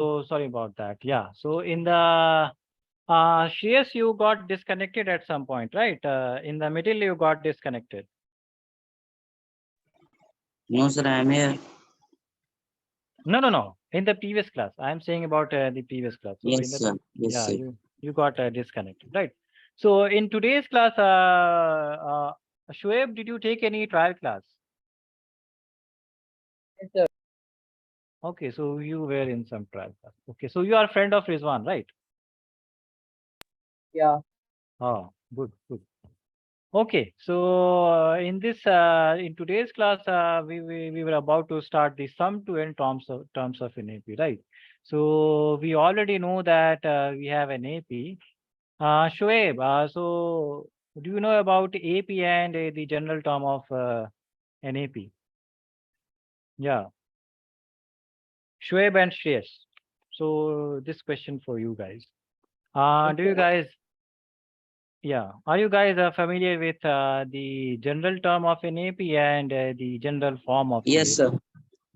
So sorry about that. Yeah. So in the Shreyas, you got disconnected at some point, right? In the middle, you got disconnected. No, sir, I am here. No, no, no. In the previous class, I'm saying about the previous class. So in Yes, the sir. Yes, yeah, sir. you got disconnected, right? So in today's class, Shoaib, did you take any trial class? Yes, sir. Okay, so you were in some trial class. Okay, so you are a friend of Rizwan, right? Yeah. Oh, good, good. Okay, so in today's class, we were about to start the sum to end terms of an AP, right? So we already know that we have an AP. Shoaib, so do you know about AP and the general term of an AP? Yeah, Shoaib and Shreyas. So this question for you guys. Do you guys, yeah, are you guys familiar with the general term of an AP and the general form of the Yes, AP? sir.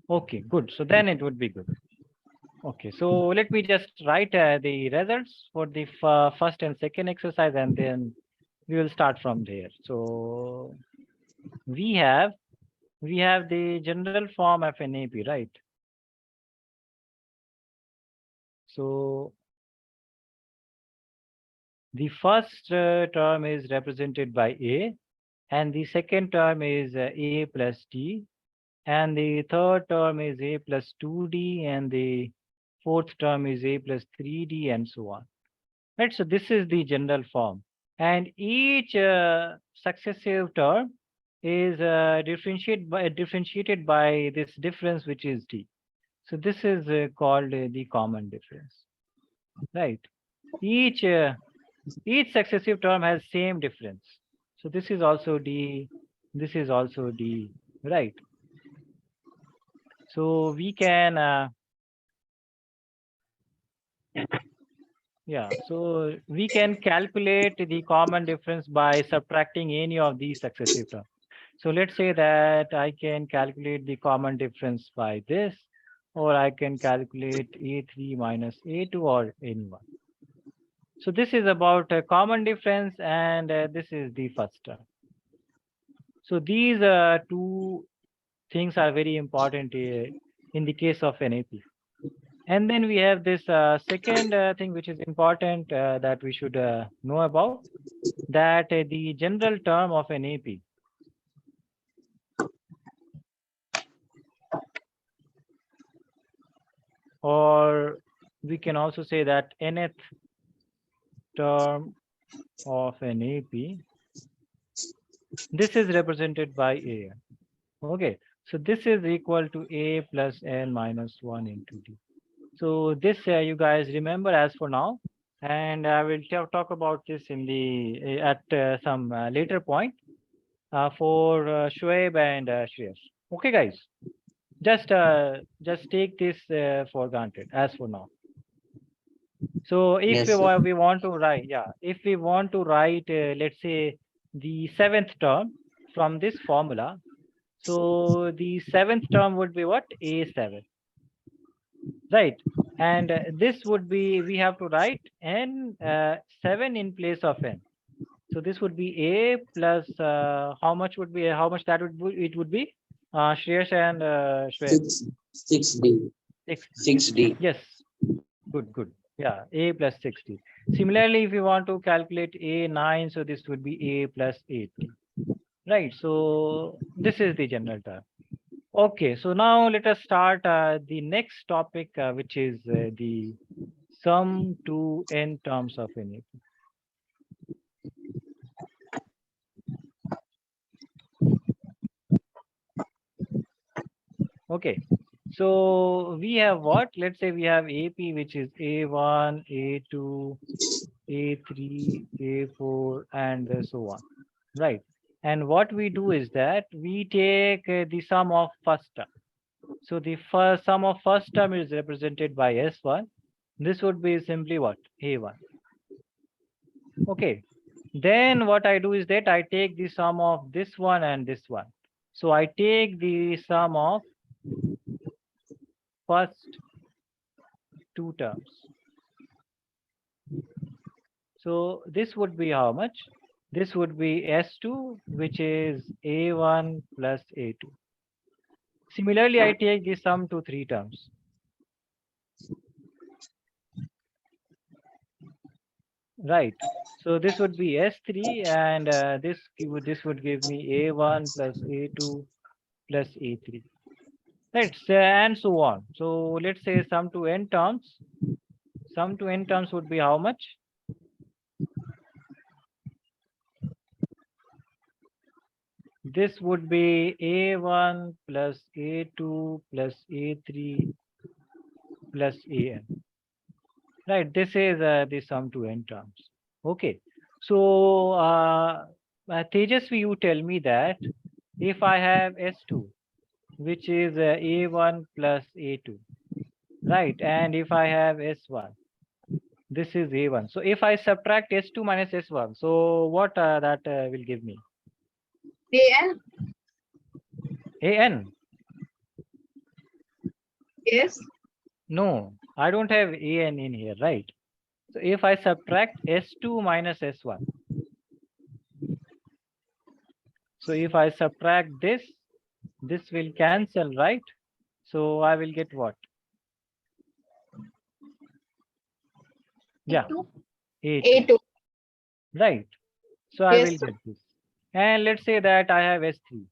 Okay, good. So then it would be good. Okay, so let me just write the results for the first and second exercise, and then we will start from there. So we have the general form of an AP, right? So the first term is represented by A, and the second term is A plus D, and the third term is A plus 2D, and the fourth term is A plus 3D, and so on. Right, so this is the general form, and each successive term is differentiated by this difference, which is D. So this is called the common difference, right? Each each successive term has same difference. So this is also D, this is also D, right? So we can yeah, so we can calculate the common difference by subtracting any of these successive terms. So let's say that I can calculate the common difference by this, or I can calculate A3 minus A2 or anyone. So this is about a common difference, and this is the first term. So these two things are very important in the case of an AP. And then we have this second thing which is important that we should know about, that the general term of an AP or we can also say that nth term of an AP, this is represented by A. Okay, so this is equal to A plus N minus 1 into D. So this you guys remember as for now, and I will talk about this in the at some later point for Shoaib and Shreyas. Okay, guys, just take this for granted as for now. So if Yes, sir. we want to write, yeah, if we want to write, let's say the seventh term from this formula, so the seventh term would be what? A7, right? And this would be, we have to write n 7 in place of n. So this would be A plus how much would be how much that would be? It would be Shreyas and Shoaib. 6D. 6. 6D. Yes, good, good. Yeah, A plus 60. Similarly, if you want to calculate A9, so this would be A plus 80. Right, so this is the general term. Okay, so now let us start the next topic, which is the sum to n terms of an AP. Okay, so we have what? Let's say we have AP, which is A1, A2, A3, A4, and so on, right? And what we do is that we take the sum of first term. So the first sum of first term is represented by S1. This would be simply what? A1. Okay. Then what I do is that I take the sum of this one and this one. So I take the sum of first two terms. So this would be how much? This would be S2, which is A1 plus A2. Similarly, I take the sum to three terms. Right. So this would be S3, and this would give me A1 plus A2 plus A3. Right, and so on. So let's say sum to n terms. Sum to n terms would be how much? This would be A1 plus A2 plus A3 plus AN. Right, this is the sum to n terms. Okay. So, Tejasvi, you tell me that if I have S2, which is A1 plus A2, right? And if I have S1, this is A1. So if I subtract S2 minus S1, so what that will give me? AN? AN? Yes. No, I don't have AN in here, right? So if I subtract S2 minus S1, so if I subtract this will cancel, right? So I will get what? Yeah, A2. A2. Right. So I Yes, will sir. get this. And let's say that I have S3.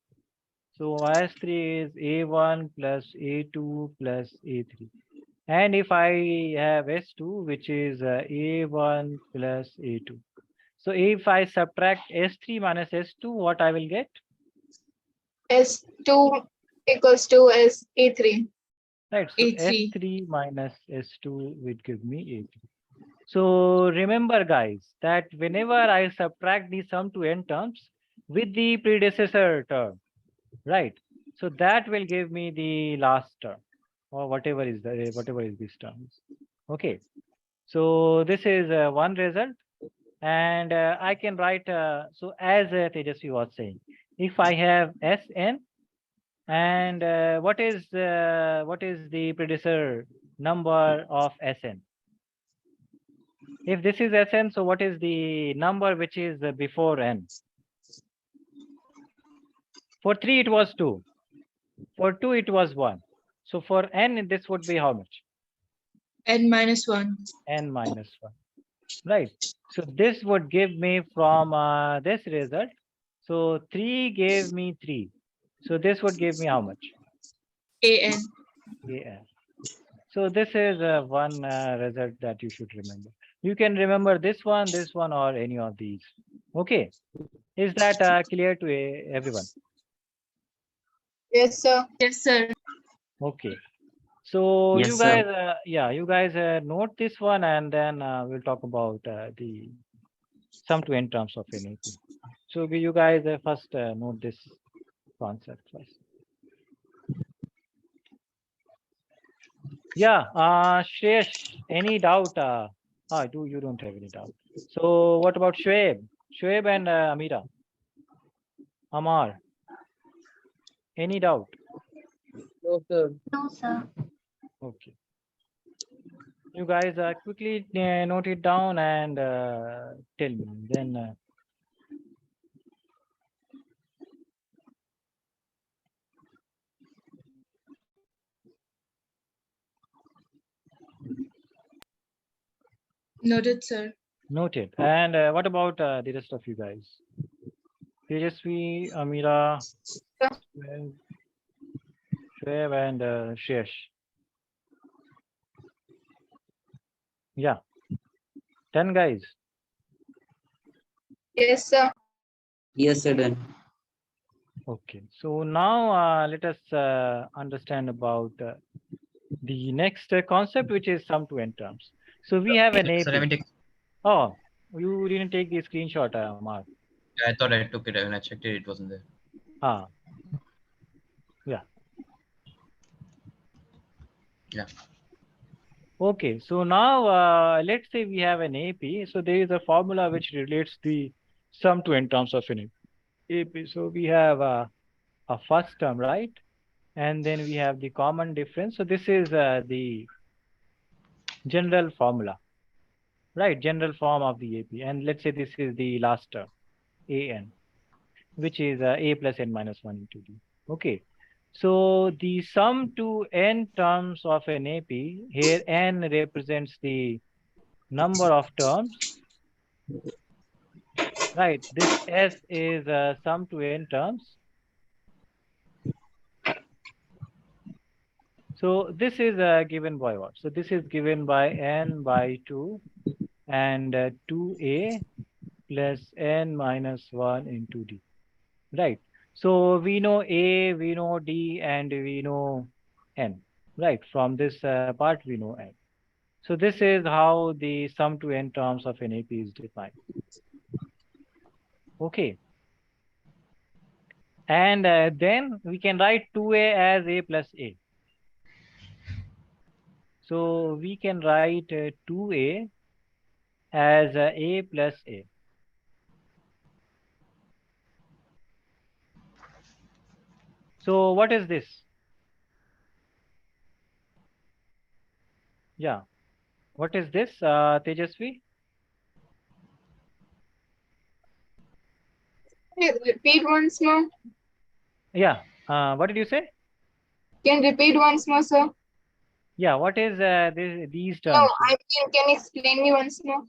So S3 is A1 plus A2 plus A3. And if I have S2, which is A1 plus A2. So if I subtract S3 minus S2, what I will get? S2 equals to S A3. Right. So A3. S3 minus S2 will give me A3. So remember, guys, that whenever I subtract the sum to n terms with the predecessor term, right? So that will give me the last term, or whatever is this term. Okay. So this is one result, and I can write. So as Tejasvi was saying, if I have Sn, and what is the predecessor number of Sn? If this is Sn, so what is the number which is before n? For 3, it was 2. For 2, it was 1. So for n, this would be how much? N minus 1. N minus 1. Right. So this would give me from this result. So 3 gave me 3. So this would give me how much? AN. AN. So this is one result that you should remember. You can remember this one, or any of these. Okay. Is that clear to everyone? Yes, sir. Yes, sir. Okay. So Yes, you sir. guys, you guys note this one, and then we'll talk about the sum to n terms of NAP. So you guys first note this concept first. Yeah, Shreyash, any doubt? You don't have any doubt. So what about Shoaib? Shoaib and Amira? Amar? Any doubt? No, sir. No, sir. Okay. You guys quickly note it down and tell me. Then Noted, sir. noted. And what about the rest of you guys? Tejasvi, Amira, Shoaib, and Shreyash. Yeah. 10 guys. Yes, sir. Yes, sir. Done. Okay. So now let us understand about the next concept, which is sum to n terms. So we have an AP. Sir, let me take. Oh, you didn't take the screenshot, Mark. I thought I took it. When I checked it, it wasn't there. Ah. Yeah. Yeah. Okay. So now let's say we have an AP. So there is a formula which relates the sum to n terms of an AP. So we have a first term, right? And then we have the common difference. So this is the general formula, right? General form of the AP. And let's say this is the last term, AN, which is A plus N minus 1 into D. Okay. So the sum to N terms of an AP, here N represents the number of terms, right? This S is sum to N terms. So this is given by what? So this is given by N by 2 and 2A plus N minus 1 into D, right? So we know A, we know D, and we know N, right? From this part, we know N. So this is how the sum to N terms of an AP is defined. Okay. And then we can write 2A as A plus A. So we can write 2A as A plus A. So what is this? Yeah. What is this, Tejasvi? Repeat once more. Yeah. What did you say? Can repeat once more, sir? Yeah. What is these No, terms? I mean, can you explain me once more?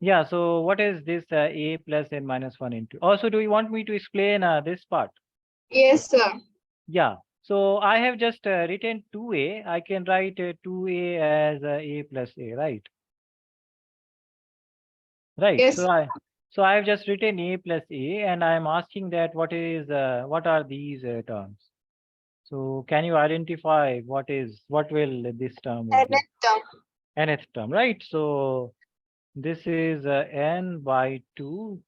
Yeah. So what is this A plus N minus 1 into? Also, do you want me to explain this part? Yes, sir. Yeah. So I have just written 2A. I can write 2A as A plus A, right? Right. Yes. So I have just written A plus A, and I am asking that what are these terms? So can you identify what will this term will And be? then Nth term, right? So this is N by 2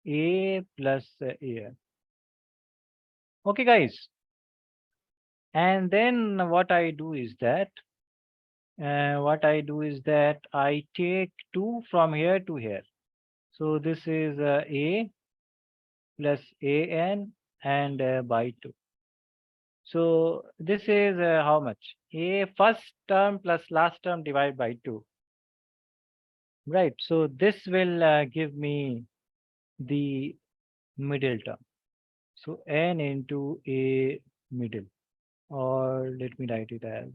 A plus A. Okay, guys. And then what I do is that I take 2 from here to here. So this is A plus AN and by 2. So this is how much? A first term plus last term divided by 2. Right. So this will give me the middle term. So N into A middle, or let me write it as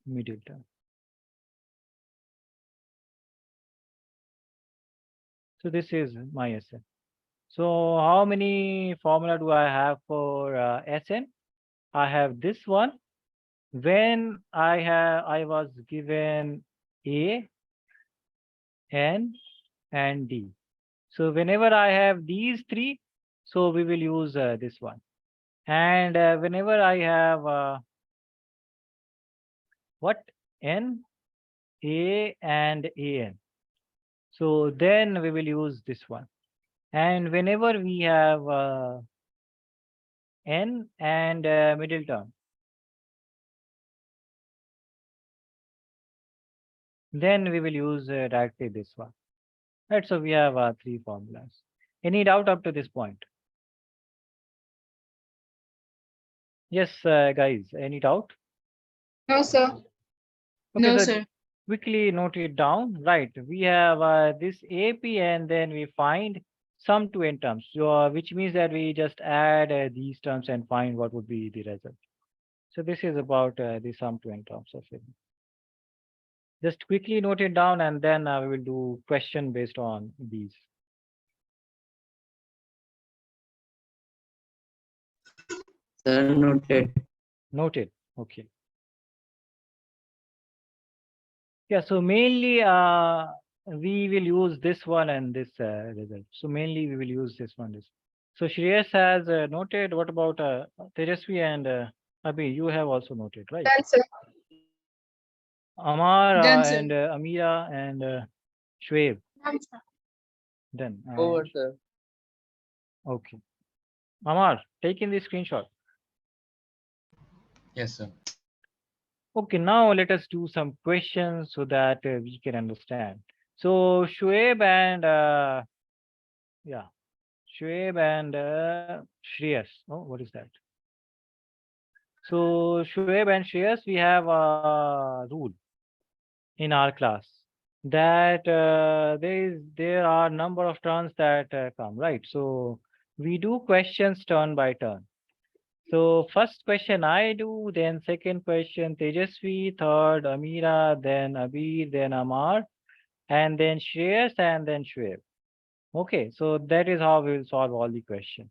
middle term. So this is my Sn. So how many formula do I have for Sn? I have this one. When I was given A, N, and D. So whenever I have these three, so we will use this one. And whenever I have what? N, A, and AN. So then we will use this one. And whenever we have N and middle term, then we will use directly this one. Right, so we have 3 formulas. Any doubt up to this point? Yes, guys, any doubt? no, sir. Okay, No, so sir. quickly note it down. Right, we have this AP and then we find sum to n terms, so, which means that we just add these terms and find what would be the result. So this is about the sum to n terms of it. Just quickly note it down and then we will do question based on these. Sir, noted. Noted. Okay. Yeah, so mainly we will use this one and this result. So mainly we will use this one. So Shreyas has noted. What about Tejasvi and Abhi? You have also noted, right? Done, sir. Amar Done, sir. and Amira and Shoaib. Done, sir. Then Over, sir. okay. Amar, take in the screenshot. Yes, sir. Okay, now let us do some questions so that we can understand. So Shoaib and yeah, Shoaib and Shreyas. Oh, what is that? So Shoaib and Shreyas, we have a rule in our class that there are number of turns that come, right? So we do questions turn by turn. So first question I do, then second question Tejasvi, third Amira, then Abir, then Amar, and then Shreyas, and then Shoaib. Okay, so that is how we will solve all the questions.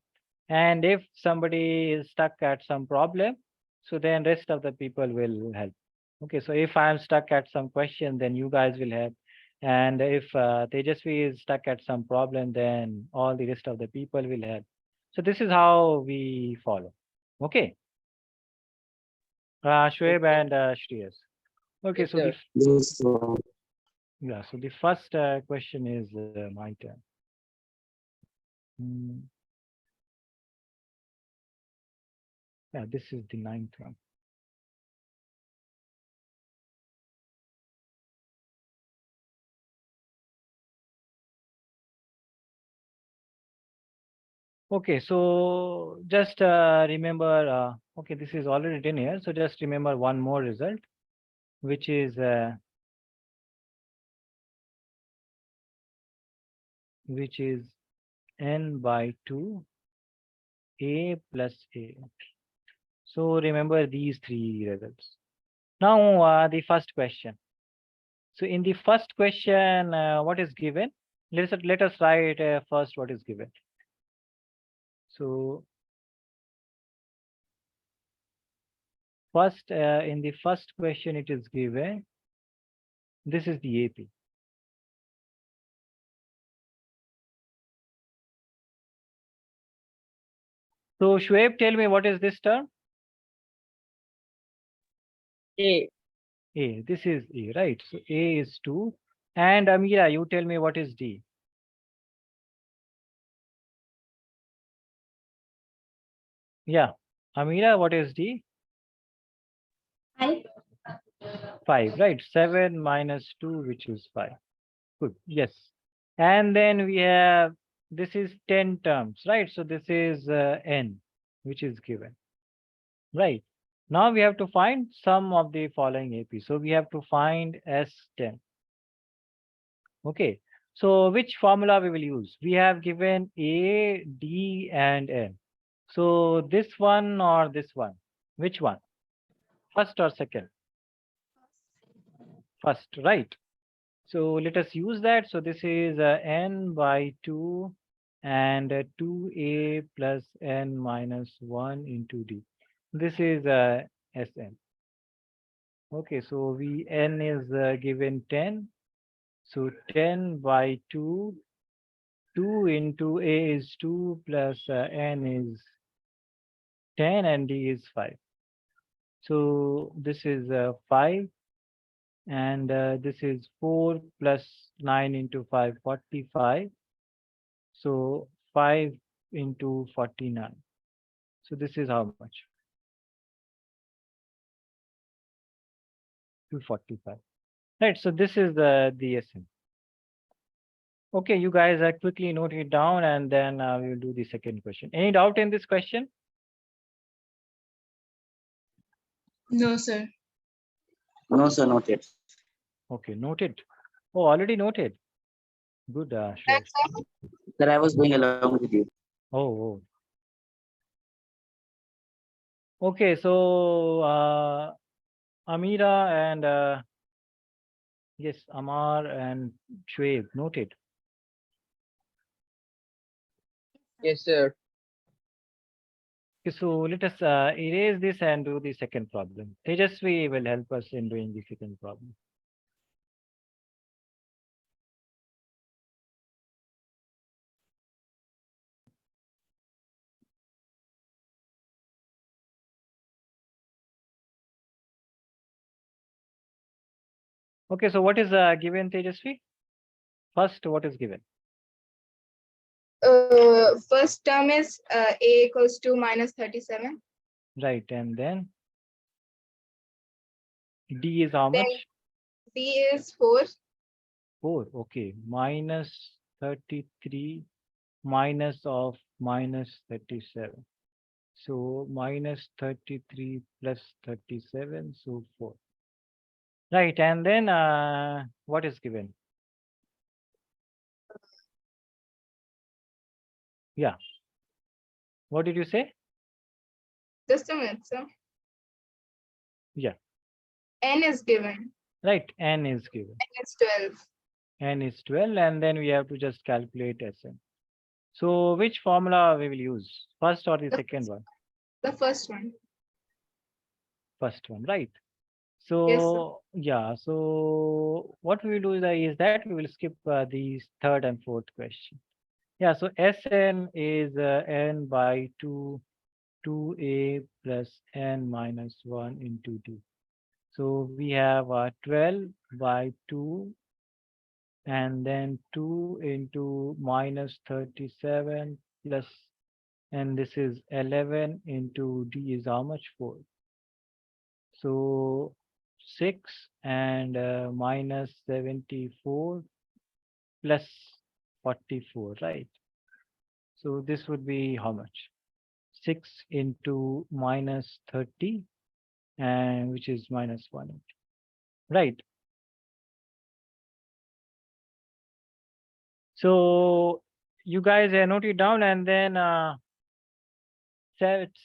And if somebody is stuck at some problem, so then rest of the people will help. Okay, so if I am stuck at some question, then you guys will help. And if Tejasvi is stuck at some problem, then all the rest of the people will help. So this is how we follow. Okay. Shoaib and Shreyas. Okay, Yes, so sir. Yes, sir. yeah, so the first question is my turn. Hmm. Yeah, this is the ninth one. Okay, so just remember, okay, this is already written here. So just remember one more result, which is n by 2 a plus a. So remember these three results. Now the first question. So in the first question, what is given? Let us write first what is given. So first, in the first question, it is given. This is the AP. So Shoaib, tell me what is this term? A. A. This is A, right? So A is 2. And Amira, you tell me what is D? Yeah. Amira, what is D? 5, right? 7 minus 2, which is 5. Good. Yes. And then we have, this is 10 terms, right? So this is N, which is given, right? Now we have to find sum of the following AP. So we have to find S10. Okay. So which formula we will use? We have given A, D, and N. So this one or this one? Which one? First or second? First, right? So let us use that. So this is n by 2 and 2a plus n minus 1 into d. This is Sn. Okay, so we n is given 10. So 10 by 2, 2 into a is 2 plus n is 10 and d is 5. So this is 5 and this is 4 plus 9 into 5, 45. So 5 into 49. So this is how much? 245. Right, so this is the Sn. Okay, you guys quickly note it down and then we will do the second question. Any doubt in this question? No, sir. No, sir, not yet. Okay, noted. Oh, already noted. Good, Shreyas. Sir, I was going along with you. Oh. Okay, so Amira and yes, Amar and Shoaib, noted. Yes, sir. Okay, so let us erase this and do the second problem. Tejasvi will help us in doing the second problem. Okay, so what is given, Tejasvi? First, what is given? First term is a equals to minus 37. Right, and then D is how Then much? D is 4. 4. Okay, minus 33 minus of minus 37. So minus 33 plus 37, so 4. Right, and then what is given? Yeah. What did you say? Just a minute, sir. Yeah. N is given. Right, n is given. N is 12. N is 12, and then we have to just calculate Sn. So which formula we will use? First or the second one? The first one. First one, right? Yes, sir. So yeah, so what we will do is that we will skip the third and fourth question. Yeah, so Sn is n by 2, 2a plus n minus 1 into d. So we have 12 by 2 and then 2 into minus 37 plus, and this is 11 into d is how much? 4. So 6 and minus 74 plus 44, right? So this would be how much? 6 into minus 30, and which is minus 1, right? So you guys note it down, and then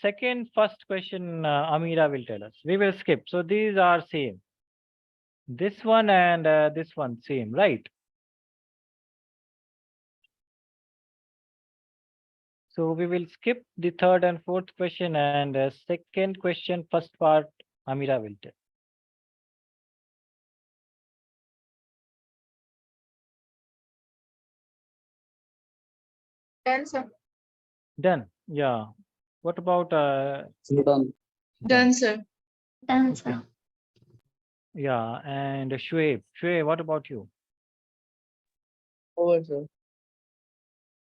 second, first question Amira will tell us. We will skip. So these are same. This one and this one same, right? So we will skip the third and fourth question, and second question, first part, Amira will tell. Done, sir. Done. Yeah. What about So done. Done, sir. Done, Okay. sir. Yeah, and Shoaib. Shoaib, what about you? Over, sir.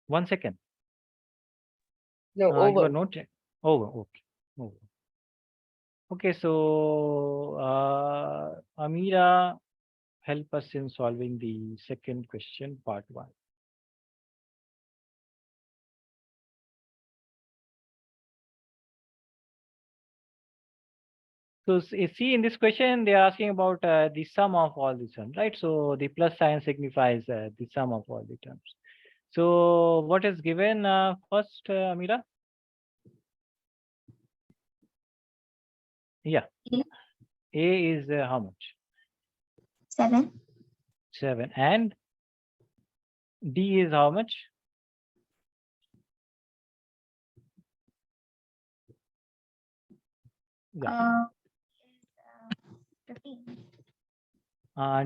1 second. No, You are over. not over. Okay. Over. Okay, so Amira, help us in solving the second question, part 1. So see, in this question, they are asking about the sum of all the terms, right? So the plus sign signifies the sum of all the terms. So what is given first, Amira? Yeah. A. A is how much? 7. 7. And D is how much? Yeah. 15.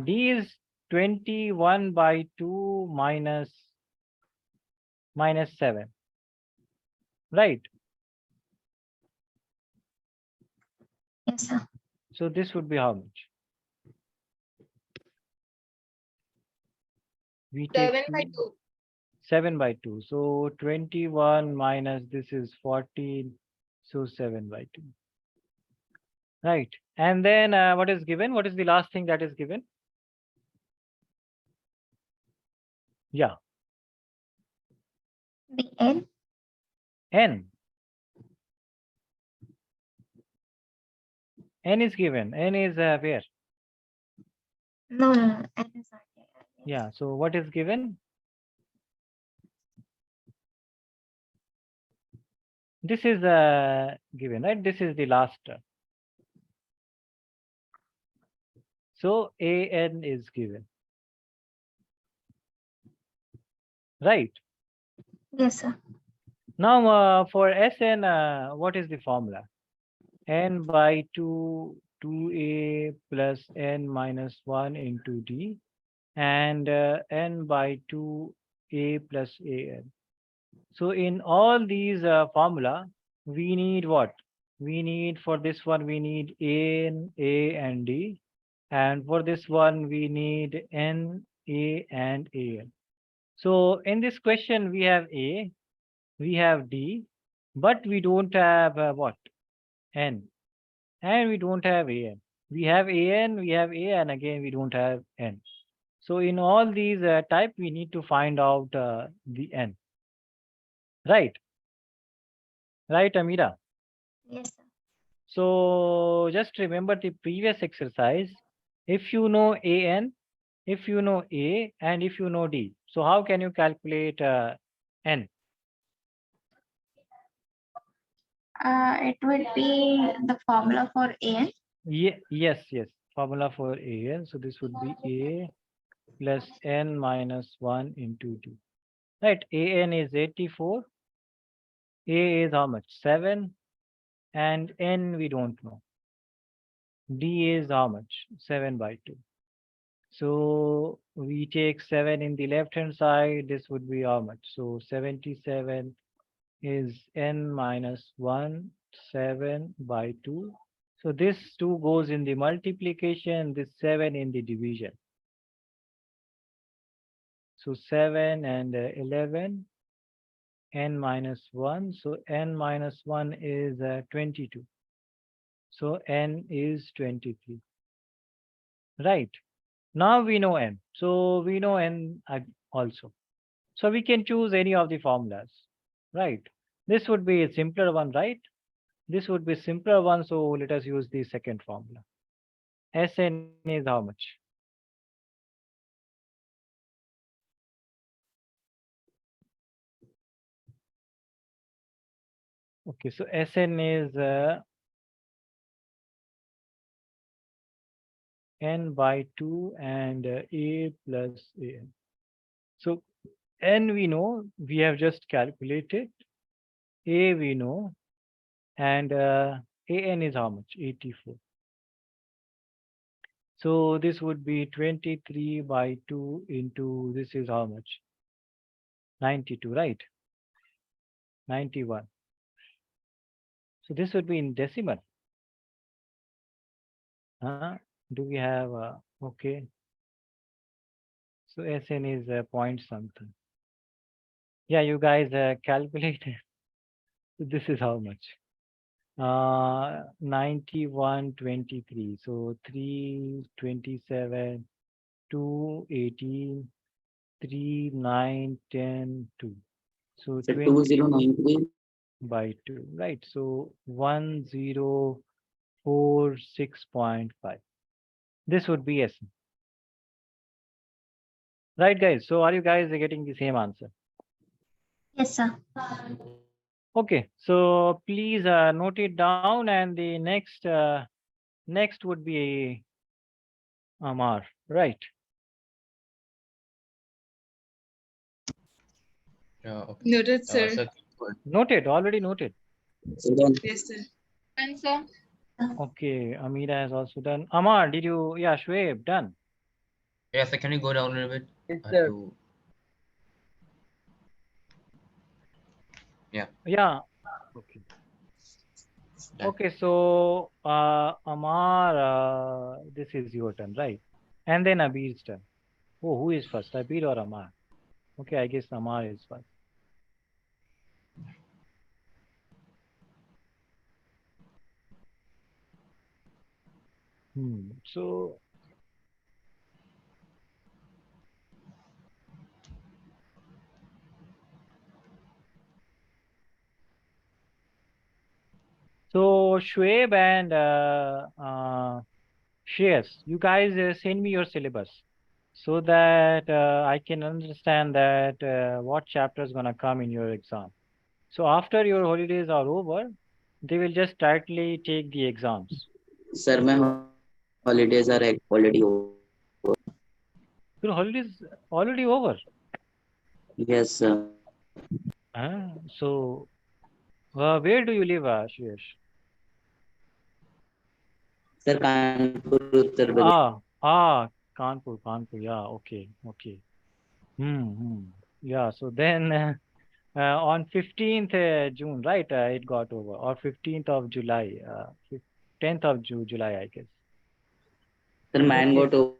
D is 21 by 2 minus 7. Right. Yes, sir. So this would be how much? We take 7 by 2. 7 by 2. So 21 minus this is 14. So 7 by 2. Right. And then what is given? What is the last thing that is given? Yeah. The N. N. N is given. N is where? No, no, no. N is not there. Yes. Yeah. So what is given? This is given, right? This is the last term. So AN is given. Right. Yes, sir. Now for Sn, what is the formula? N by 2, 2a plus n minus 1 into d, and n by 2a plus an. So in all these formula, we need what? We need, for this one, we need n, a, and d. And for this one, we need n, a, and an. So in this question, we have a, we have d, but we don't have what? N. And we don't have an. We have an, we have a, and again, we don't have n. So in all these type, we need to find out the n. Right. Right, Amira? Yes, sir. So just remember the previous exercise. If you know an, if you know a, and if you know d, so how can you calculate n? It would be the formula for an. Yes, yes. Formula for an. So this would be a plus n minus 1 into d. Right. An is 84. A is how much? 7. And n we don't know. D is how much? 7 by 2. So we take 7 in the left hand side. This would be how much? So 77 is n minus 1, 7 by 2. So this 2 goes in the multiplication, this 7 in the division. So 7 and 11, n minus 1. So n minus 1 is 22. So n is 23. Right. Now we know n. So we know n also. So we can choose any of the formulas. Right. This would be a simpler one, right? This would be simpler one. So let us use the second formula. Sn is how much? Okay, so Sn is n by 2 and a plus an. So n we know, we have just calculated. A we know, and an is how much? 84. So this would be 23 by 2 into this is how much? 92, right? 91. So this would be in decimal. Do we have, okay. So Sn is point something. Yeah, you guys calculated. This is how much? 9123. So 327, 218, 3, 9, 10, 2. So Sir, 20 2093. by 2, right? So 1046.5. This would be S. Right, guys? So are you guys getting the same answer? Yes, sir. Okay, so please note it down, and the next would be Amar, right? Okay. Noted, sir. Sir, Noted, already noted. So then, Yes, sir. And sir. Okay, Amira has also done. Amar, did you? Yeah, Shoaib, done. yeah, sir, can you go down a little bit? Yes, sir. Yeah. Okay. Done. Okay, so Amar, this is your turn, right? And then Abir's turn. Oh, who is first, Abir or Amar? Okay, I guess Amar is first. So Shoaib and Shreyas, you guys send me your syllabus so that I can understand that what chapter is gonna come in your exam. So after your holidays are over, they will just directly take the exams. sir, my holidays are already over. Your holidays already over. Yes, sir. So where do you live, Shreyas? Sir, Kanpur, Uttar Pradesh. Kanpur. Yeah, okay. Yeah, so then on 15th June, right? It got over, or 15th of July, 10th of July, I guess. Sir, mine Okay, got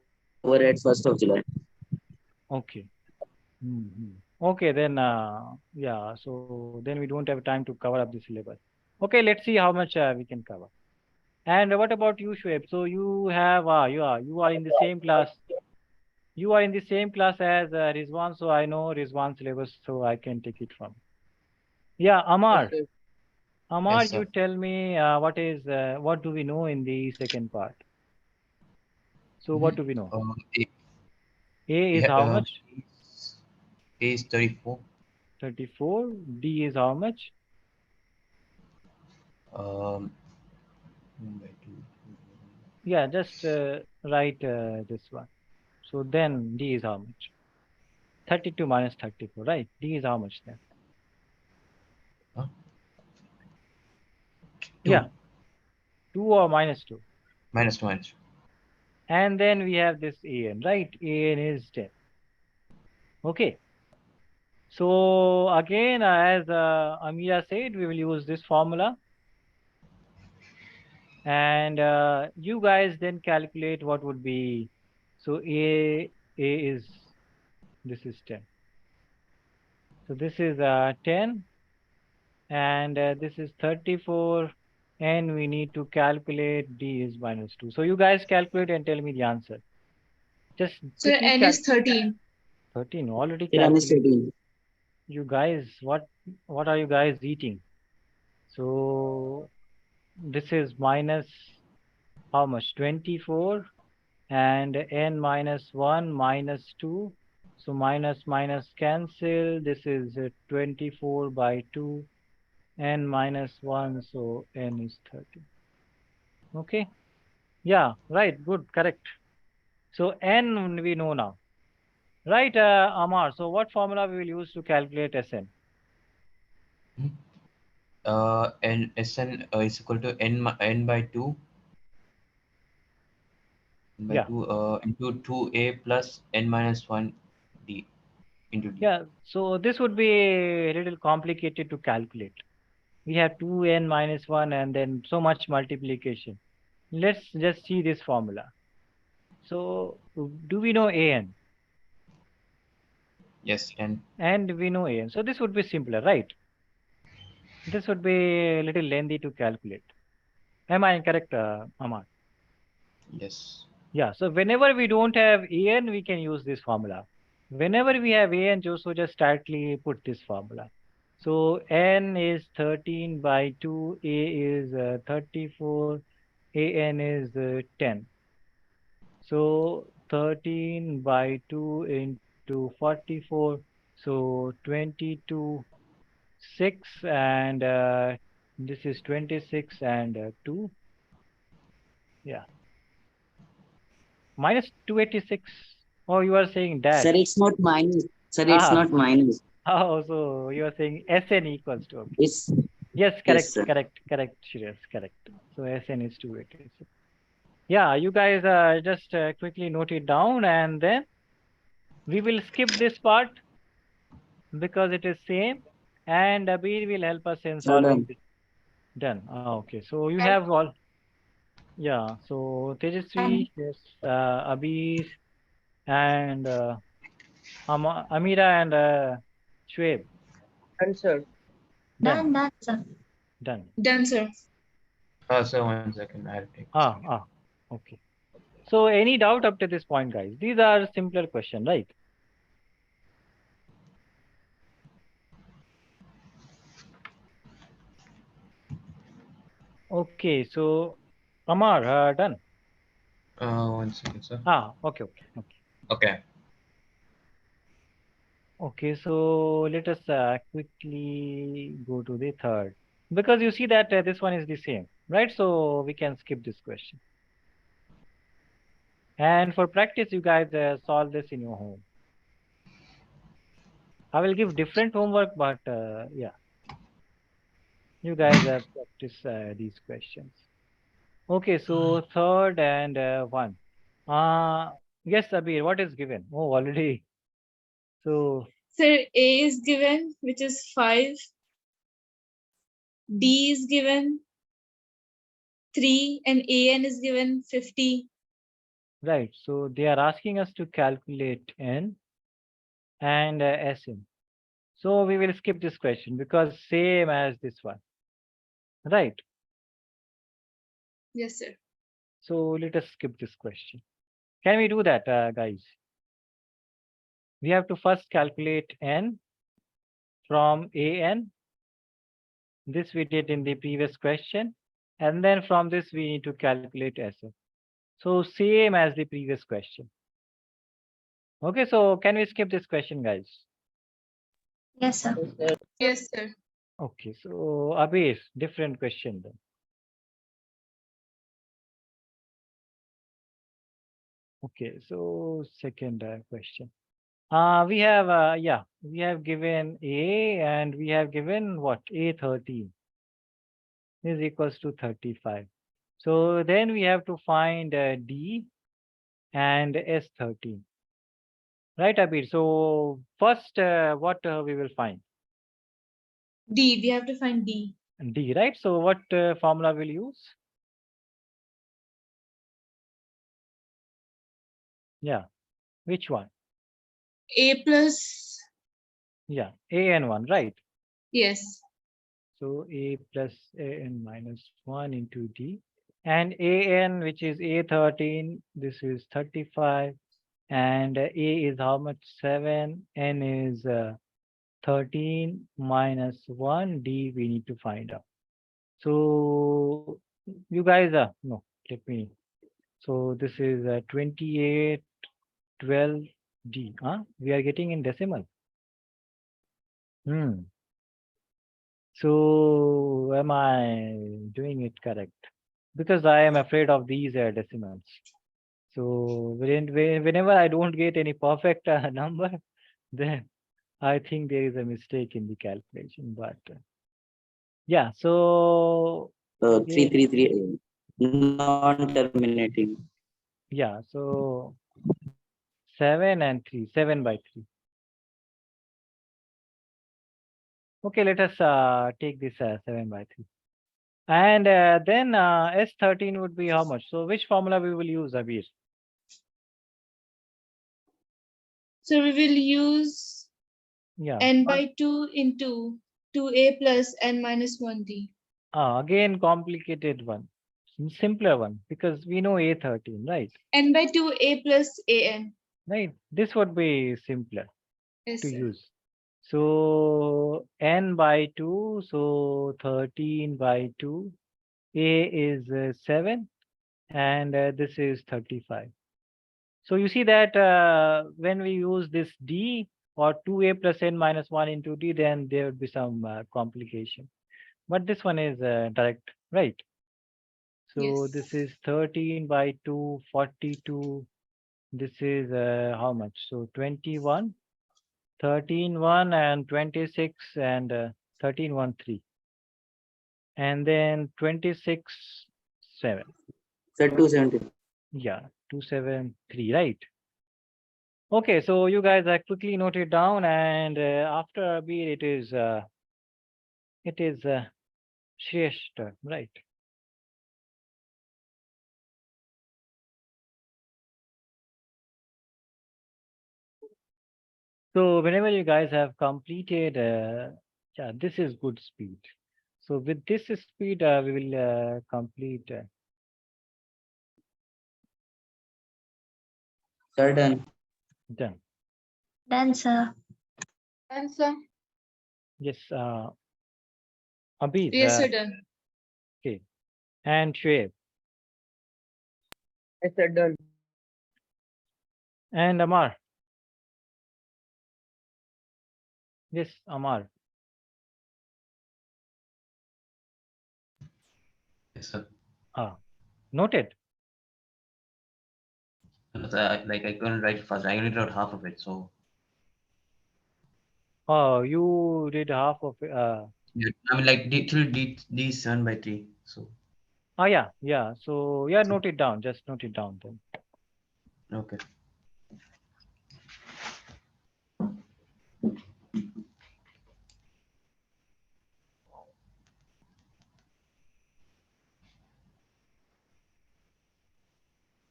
over at 1st of July. okay. Okay, then, yeah, so then we don't have time to cover up the syllabus. Okay, let's see how much we can cover. And what about you, Shoaib? So you have, you are in the same class. You are in the same class as Rizwan, so I know Rizwan's syllabus, so I can take it from. Yeah, Yes, Amar. sir. Amar, sir. you tell me what do we know in the second part? So what do we know? A, A is how much? A is 34. 34. D is how much? 1 by 2. Yeah, just write this one. So then D is how much? 32 minus 34, right? D is how much then? Huh? Yeah, 2. 2 or minus 2. Minus 2 minus 2. And then we have this AN, right? AN is 10. Okay. So again, as Amira said, we will use this formula. And you guys then calculate what would be. So A is, this is 10. So this is 10. And this is 34. And we need to calculate D is minus 2. So you guys calculate and tell me the answer. Just Sir, quickly N is 13. 13 already Sir, N is calculated. 13. You guys, what are you guys eating? So this is minus how much? 24 and n minus 1 minus 2. So minus minus cancel. This is 24 by 2 n minus 1. So n is 30. Okay. Yeah, right. Good. Correct. So n we know now. Right, Amar. So what formula we will use to calculate Sn? And Sn is equal to n by 2. N by Yeah. 2 into 2a plus n minus 1 d into d. Yeah. So this would be a little complicated to calculate. We have 2n minus 1 and then so much multiplication. Let's just see this formula. So do we know an? Yes, n. And we know an. So this would be simpler, right? This would be a little lengthy to calculate. Am I correct, Amar? Yes. Yeah. So whenever we don't have an, we can use this formula. Whenever we have an, just directly put this formula. So n is 13 by 2, a is 34, an is 10. So 13 by 2 into 44. So 22, 6 and this is 26 and 2. Yeah. Minus 286. Oh, you are saying dash. Sir, it's not minus. Sir, it's Ah. not minus. Oh, so you are saying Sn equals to. Okay. It's Yes, yes, correct, sir. correct, Shreyas, correct. So Sn is 286. Yeah, you guys just quickly note it down and then we will skip this part because it is same and Abir will help us in Sir, solving done. this. Done. Okay, so you have all. Yeah, so Tejasvi, yes, Abir and Amira and Shweb. Answer. Done. Done, sir. Done. Done, sir. So 1 second, I'll take a second. Okay. So any doubt up to this point, guys? These are simpler questions, right? Okay, so Amar, done. 1 second, sir. Okay. Okay. Okay, so let us quickly go to the third. Because you see that this one is the same, right? So we can skip this question. And for practice, you guys solve this in your home. I will give different homework, but yeah, you guys practice these questions. Okay, so third and one. Yes, Abir, what is given? Oh, already. So Sir, A is given, which is 5. D is given 3 and AN is given 50. right, so they are asking us to calculate n and Sn. So we will skip this question because same as this one, right? Yes, sir. So let us skip this question. Can we do that, guys? We have to first calculate n from an This we did in the previous question. And then from this, we need to calculate SF. So same as the previous question. Okay, so can we skip this question, guys? Yes, sir. Yes, sir. Okay, so Abir, different question then. Okay, so second question. We have we have given A and we have given what? A13 is equals to 35. So then we have to find D and S13. Right, Abir? So first, what we will find? D. We have to find D. D, right? So what formula we'll use? Yeah, which one? A plus. Yeah, AN1, right? Yes. So A plus AN minus 1 into D. And AN, which is A13, this is 35. And A is how much? 7. N is 13 minus 1. D we need to find out. So you guys are, no, let me. So this is 28, 12 D. Huh? We are getting in decimal. So am I doing it correct? Because I am afraid of these decimals. So whenever I don't get any perfect number, then I think there is a mistake in the calculation. But yeah, so 333 non-terminating. yeah, so 7 and 3, 7 by 3. Okay, let us take this 7 by 3. And then S13 would be how much? So which formula we will use, Abir? So we will use Yeah. N by 2 into 2A plus N minus 1D. Again, complicated one. Simpler one, because we know A13, right? N by 2 A plus AN. Right. This would be simpler Yes, to sir. use. So N by 2, so 13 by 2. A is 7 and this is 35. So you see that when we use this D or 2A plus N minus 1 into D, then there would be some complication. But this one is direct, right? So this Yes. is 13 by 2, 42. This is how much? So 21, 13, 1 and 26 and 13, 1, 3. And then 26, 7. Sir, 270. Yeah, 273, right? Okay, so you guys quickly note it down, and after a bit, it is Shreyas turn, right? So whenever you guys have completed, yeah, this is good speed. So with this speed, we will complete. Sir, done. Done. Done, sir. Answer. Yes, Abir. Yes, sir, done. Okay, and Shoaib Yes, sir, done. and Amar. Yes, Amar. Yes, sir. Noted. Like I couldn't write fast. I only wrote half of it. So Oh, you did half of it. yeah, I mean like till D 7 by 3. So Oh, yeah, yeah. So yeah, note it down. Just note it down then. okay.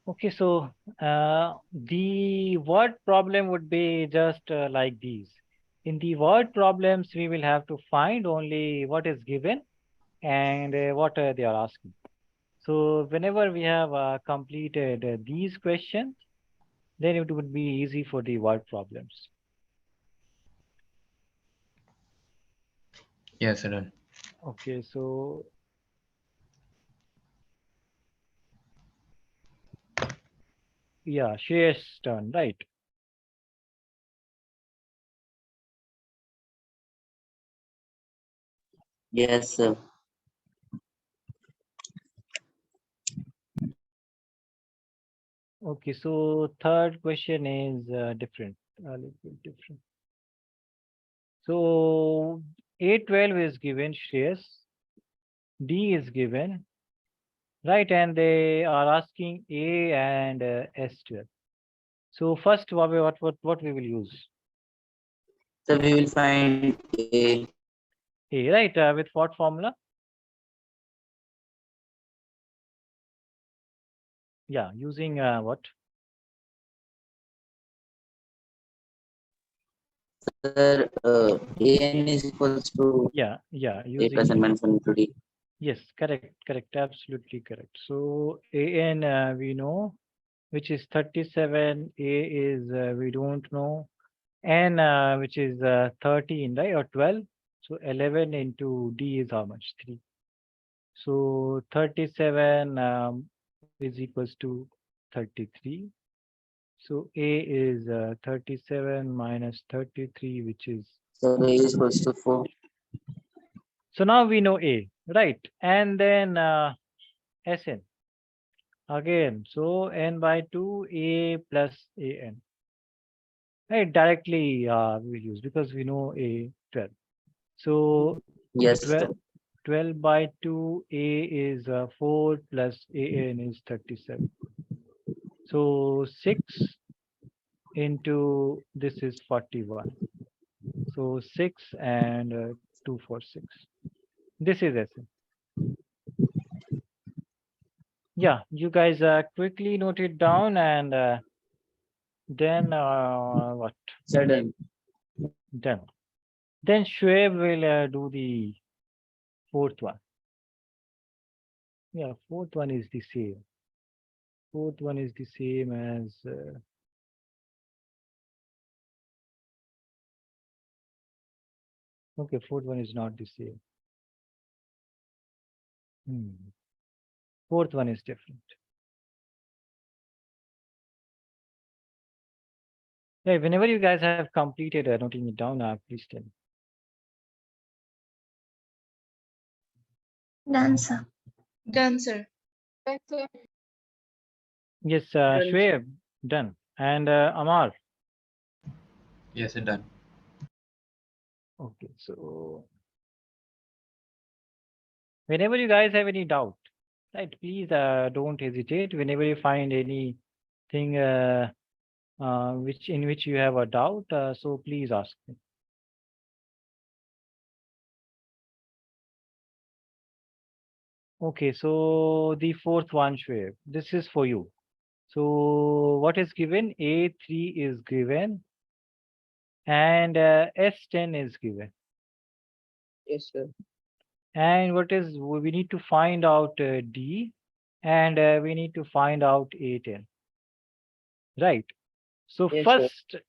Okay, so the word problem would be just like these. In the word problems, we will have to find only what is given and what they are asking. So whenever we have completed these questions, then it would be easy for the word problems. Yes, sir, done. Okay, so yeah, Shreyas' turn, right? Yes, sir. Okay, so third question is different, a little bit different. So A12 is given, Shreyas. D is given, right? And they are asking A and S12. So first, what we will use? So we will find A. A, right? With what formula? Yeah, using what? Sir, AN is equals to Yeah, A plus using N minus 1 into D. yes, correct, absolutely correct. So AN we know, which is 37. A is we don't know. N which is 13, right, or 12. So 11 into D is how much? 3. So 37 is equals to 33. So A is 37 minus 33, which is. So A is equals to 4. So now we know A, right? And then Sn again. So n by 2 A plus An. Right, directly we will use because we know A 12. So Yes, 12, sir. 12 by 2 A is 4 plus An is 37. So 6 into this is 41. So 6 and 2 for 6. This is Sn. Yeah, you guys quickly note it down and then what? Sir, done. Done. Then Shoaib will do the fourth one. Yeah, fourth one is the same. Fourth one is the same as okay, fourth one is not the same. Fourth one is different. Yeah, whenever you guys have completed noting it down, please tell me. Done, sir. Done, sir. Yes, sir. Yes, Done. Shoaib, done. And Amar. Yes, done. Okay, so whenever you guys have any doubt, right, please don't hesitate. Whenever you find anything which in which you have a doubt, so please ask me. Okay, so the fourth one, Shoaib, this is for you. So what is given? A3 is given and S10 is given. Yes, sir. And what is we need to find out D and we need to find out A10. Right. So Yes, sir.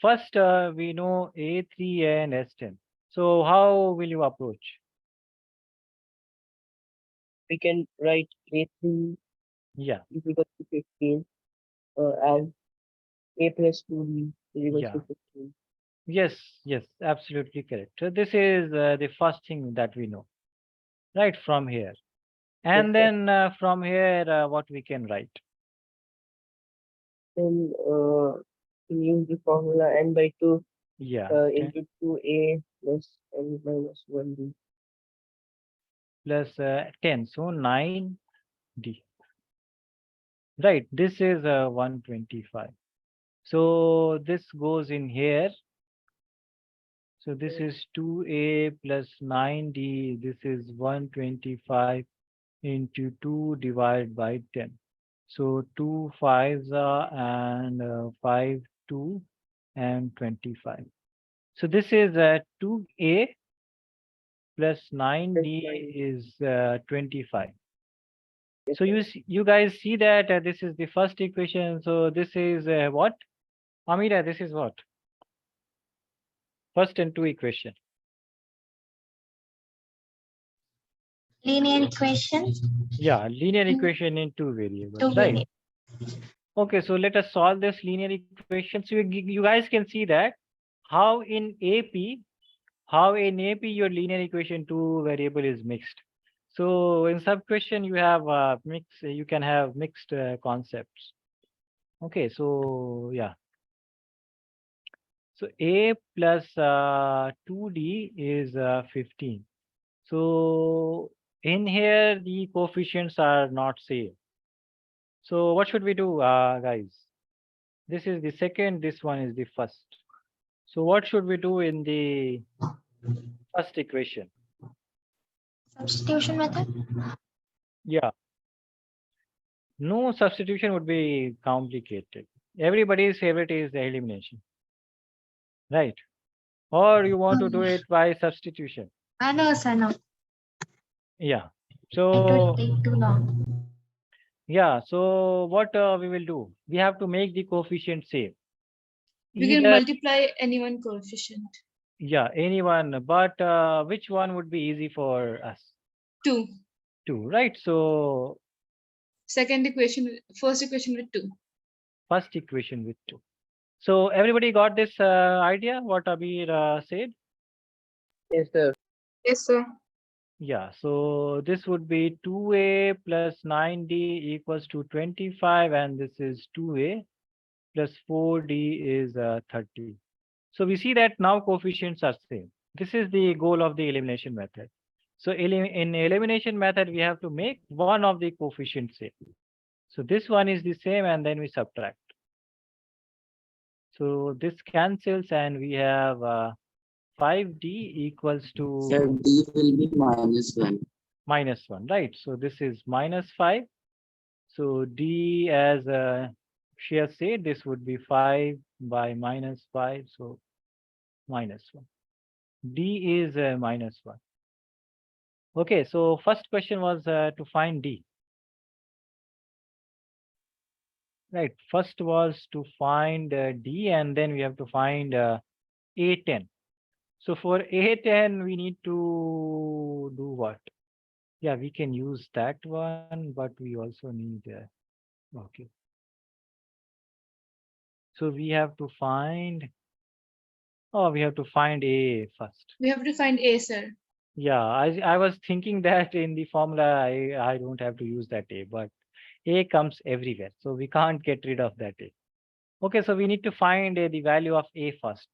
first we know A3 and S10. So how will you approach? We can write A3 Yeah, is equal to 15 and A plus 2B is equal yeah. to 15. Yes, absolutely correct. So this is the first thing that we know, right, from here. And sir. then from here, what we can write? Then we use the formula n by 2 Yeah, into 2A plus n minus 1B. plus 10. So 9D. Right, this is 125. So this goes in here. So this is 2A plus 9D. This is 125 into 2 divided by 10. So 2 5s are and 5 2 and 25. So this is 2A plus 9D is 25. So you guys see that this is the first equation. So this is what? Amira, this is what? First and two equation. Linear equation. Yeah, linear equation in two variables, Two right? variables. Okay, so let us solve this linear equation. So you guys can see that how in AP your linear equation two variable is mixed. So in sub question you have you can have mixed concepts. Okay, so yeah. So A plus 2D is 15. So in here the coefficients are not same. So what should we do, guys? This is the second, this one is the first. So what should we do in the first equation? Substitution method. Yeah, no substitution would be complicated. Everybody's favorite is the elimination, right? Or you want to do it by substitution? I know, sir. No, Yeah. it will So take too long. yeah, so what we will do? We have to make the coefficient same. We can Either, multiply any one coefficient. yeah, anyone, but which one would be easy for us? 2. 2, right? So Second equation, first equation with 2. first equation with 2. So everybody got this idea what Abir said? Yes, sir. Yes, sir. Yeah, so this would be 2A plus 9D equals to 25, and this is 2A plus 4D is 30. So we see that now coefficients are same. This is the goal of the elimination method. So in elimination method, we have to make one of the coefficients same. So this one is the same, and then we subtract. So this cancels, and we have 5D equals to Sir, D will be -1. -1, right? So this is -5. So D, as she has said, this would be 5 by -5, so -1. D is -1. Okay, so first question was to find D. Right, first was to find D, and then we have to find A10. So for A10, we need to do what? Yeah, we can use that one, but we also need, okay. So we have to find, we have to find A first. We have to find A, sir. Yeah, I was thinking that in the formula, I don't have to use that A, but A comes everywhere, so we can't get rid of that A. Okay, so we need to find the value of A first.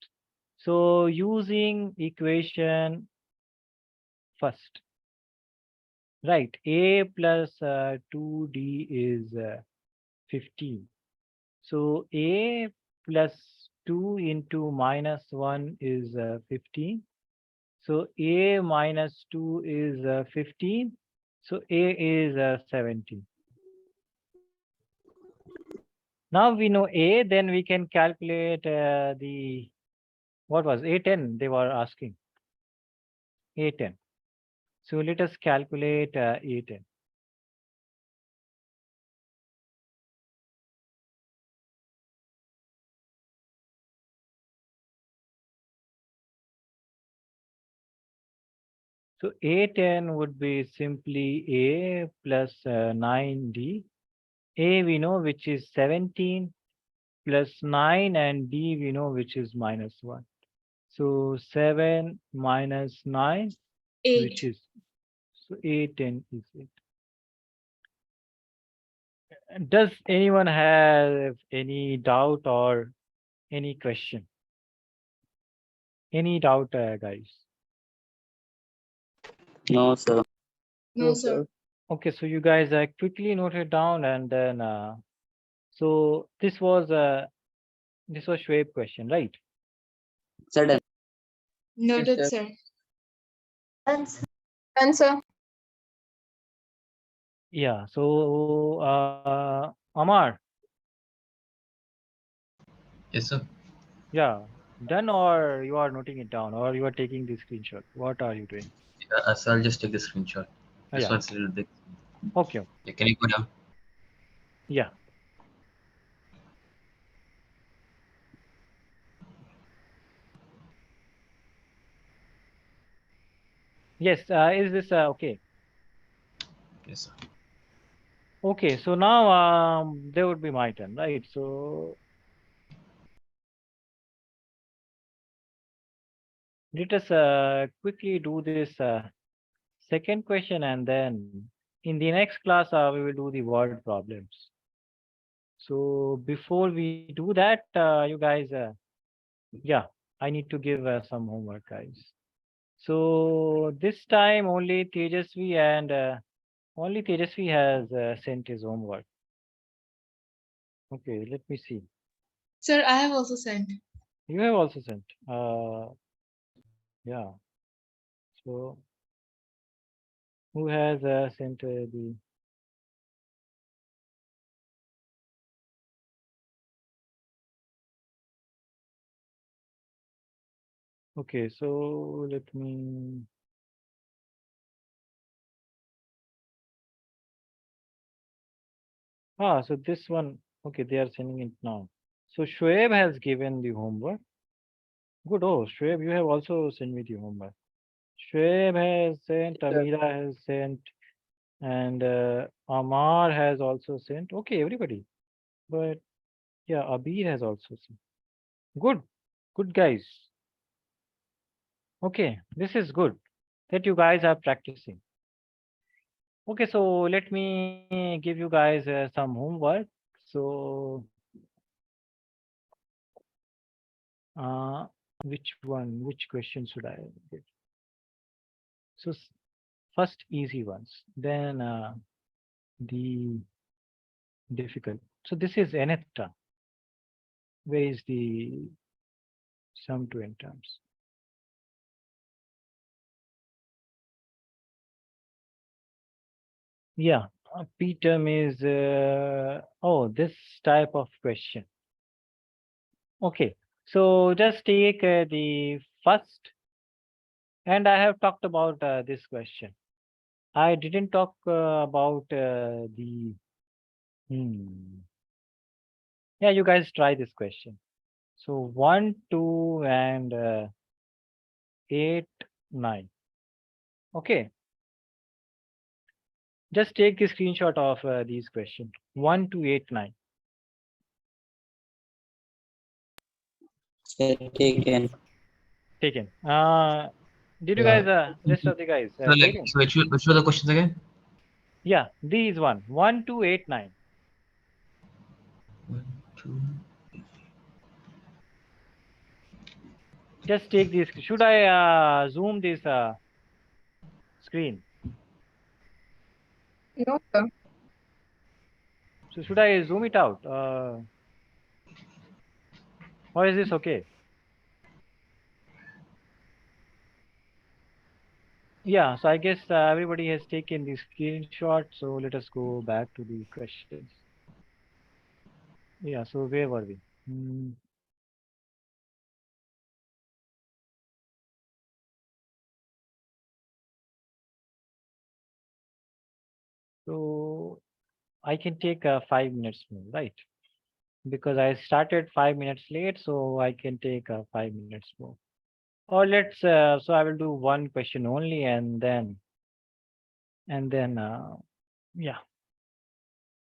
So using equation first, right? A plus 2D is 15. So A plus 2 into -1 is 15. So A minus 2 is 15. So A is 17. Now we know A, then we can calculate what was A10 they were asking. A10. So let us calculate A10. So A10 would be simply A plus 9D. A we know which is 17 plus 9, and D we know which is -1. So 7 minus 9, 8. which is, so A10 is 8. Does anyone have any doubt or any question? Any doubt, guys? No, sir. No, sir. Okay, so you guys quickly note it down, and then so this was Schwab question, right? Sir, done. Noted, Yes, sir. Answer. Yeah. So Amar, Yes, sir. yeah, done, or you are noting it down, or you are taking the screenshot? What are you doing? So I'll just take a screenshot. This Yeah. one's a little big. Okay. Yeah, can you go down? Yeah. Yes. Is this okay? Yes, sir. Okay, so now there would be my turn, right? So let us quickly do this second question, and then in the next class we will do the word problems. So before we do that, you guys, yeah, I need to give some homework, guys. So this time only Tejasvi has sent his homework. Okay, let me see. Sir, I have also sent. You have also sent. Yeah. So who has sent the? Okay, so let me. So this one. Okay, they are sending it now. So Shoaib has given the homework. Good. Oh, Shoaib, you have also sent me the homework. Shoaib has sent. Amira has sent, and Amar has also sent. Okay, everybody. But yeah, Abir has also sent. Good. Good guys. Okay, this is good that you guys are practicing. Okay, so let me give you guys some homework. So, uh, which question should I give? So, first easy ones, then the difficult. So, this is nth term. Where is the sum to n terms? Yeah, p term is, this type of question. Okay, so just take the first, and I have talked about this question. I didn't talk about the. Yeah, you guys try this question. So 1, 2, and 8, 9. Okay, just take the screenshot of these questions. 1, 2, 8, 9. Sir, taken. Taken. Did you Yeah. guys, rest of the guys, So, like, taken? so which were the questions again? Yeah, these one. 1, 2, 8, 9. 1, 2. Just take this. Should I zoom this screen? No, sir. So should I zoom it out? Or is this okay? Yeah, so I guess everybody has taken the screenshot. So let us go back to the questions. Yeah, so where were we? So I can take 5 minutes more, right? Because I started 5 minutes late, so I can take 5 minutes more. Or so I will do one question only, and then, yeah.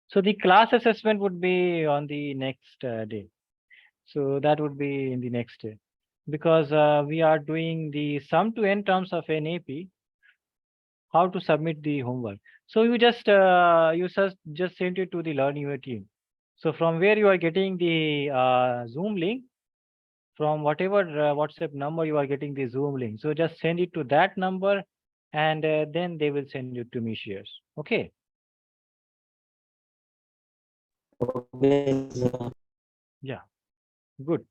So the class assessment would be on the next day. So that would be in the next day, because we are doing the sum to n terms of an AP, how to submit the homework. So you just send it to the Learnivio team. So from where you are getting the Zoom link, from whatever WhatsApp number you are getting the Zoom link. So just send it to that number, and then they will send you to me shares. Okay. Okay, sir. Yeah. Good.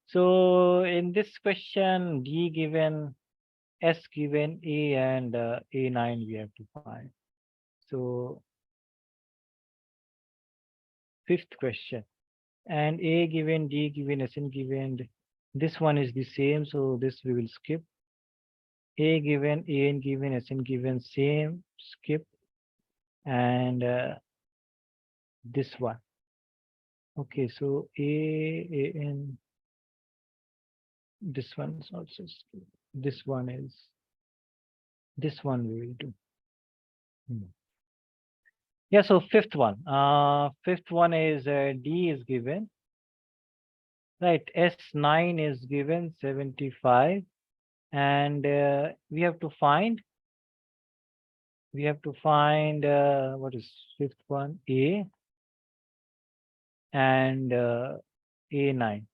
So in this question, D given, S given, A and A9 we have to find. So fifth question, and A given, D given, Sn given. This one is the same, so this we will skip. A given, An given, Sn given, same, skip, and this one. Okay, so An, this one is also skip. This one we will do. Yeah, so fifth one. Fifth one is D is given. Right, S9 is given 75. And we have to find what is fifth one? A and A9.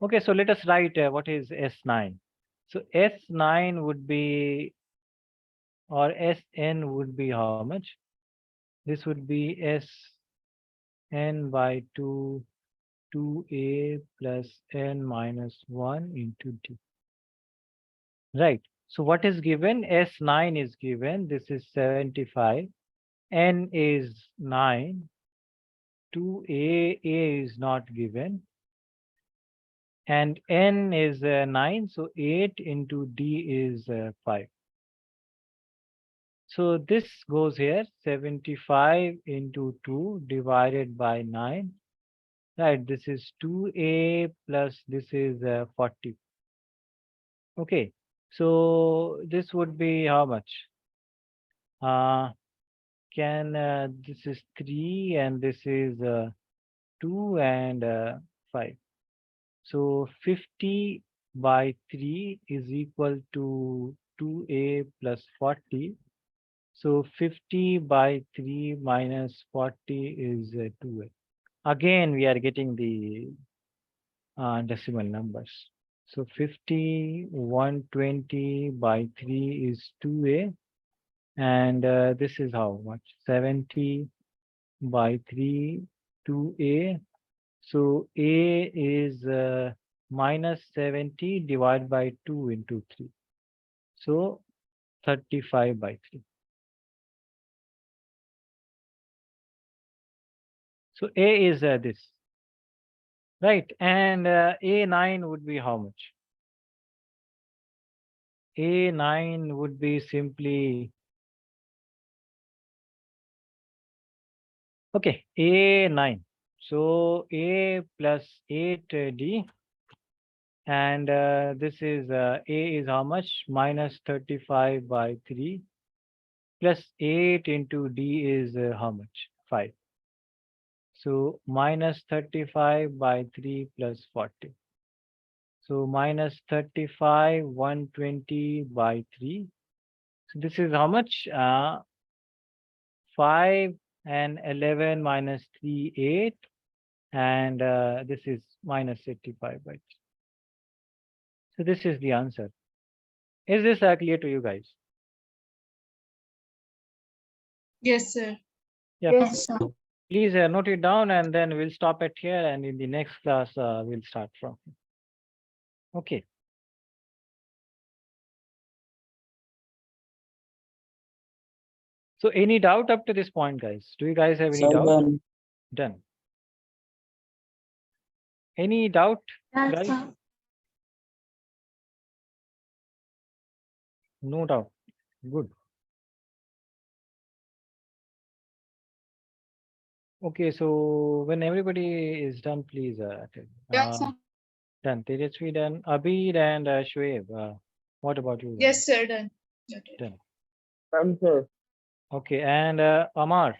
Okay, so let us write what is S9. So S9 would be, or Sn would be how much? This would be Sn by 2, 2a plus n minus 1 into d. Right. So what is given? S9 is given. This is 75. N is 9. 2a, A is not given. And n is 9. So 8 into d is 5. So this goes here, 75 into 2 divided by 9. Right, this is 2a plus this is 40. Okay, so this would be how much? This is 3 and this is 2 and 5. So 50 by 3 is equal to 2a plus 40. So 50 by 3 minus 40 is 2a. Again, we are getting the decimal numbers. So 50, 120 by 3 is 2a. And this is how much? 70 by 3, 2a. So a is minus 70 divided by 2 into 3. So 35 by 3. So a is this. Right. And A9 would be how much? A9 would be simply, okay, A9. So A plus 8D. And this is A is how much? Minus 35 by 3. Plus 8 into D is how much? 5. So minus 35 by 3 plus 40. So minus 35, 120 by 3. So this is how much? 5 and 11 minus 3, 8. And this is minus 85 by 3. So this is the answer. Is this clear to you guys? Yes, sir. Yeah. Yes, sir. Please note it down and then we'll stop it here and in the next class we'll start from. Okay. So any doubt up to this point, guys? Do you guys have any Sir, doubt? done. Done. Any doubt, Yes, guys? sir. No doubt. Good. Okay, so when everybody is done, please tell me. Yes, sir. Done. Tejasvi done. Abid and Shoaib. What about you? Yes, sir. Done. Noted. Done. Done, sir. Okay, and Amar.